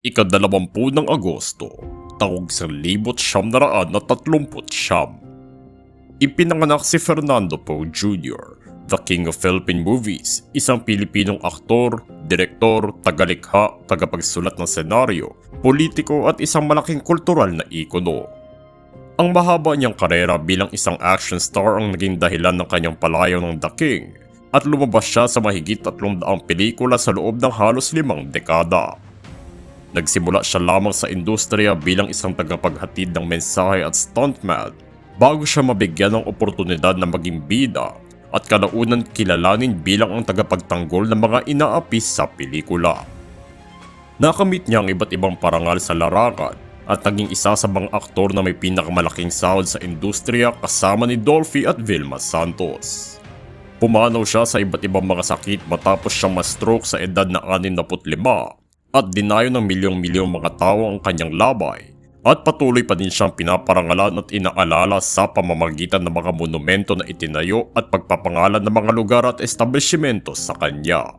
Ika-20 ng Agosto, taong 1939. Ipinanganak si Fernando Poe Jr., the King of Philippine Movies, isang Pilipinong aktor, direktor, tagalikha, tagapagsulat ng senaryo, politiko at isang malaking kultural na ikono. Ang mahaba niyang karera bilang isang action star ang naging dahilan ng kanyang palayaw ng The King at lumabas siya sa mahigit 300 pelikula sa loob ng halos 5 dekada. Nagsimula siya lamang sa industriya bilang isang tagapaghatid ng mensahe at stuntman bago siya mabigyan ng oportunidad na maging bida at kalaunan kilalanin bilang ang tagapagtanggol ng mga inaapis sa pelikula. Nakamit niya ang iba't ibang parangal sa larangan at naging isa sa mga aktor na may pinakamalaking sahod sa industriya kasama ni Dolphy at Vilma Santos. Pumanaw siya sa iba't ibang mga sakit matapos siyang ma-stroke sa edad na 65 at dinayo ng milyong-milyong mga tao ang kanyang labay at patuloy pa din siyang pinaparangalan at inaalala sa pamamagitan ng mga monumento na itinayo at pagpapangalan ng mga lugar at establishmento sa kanya.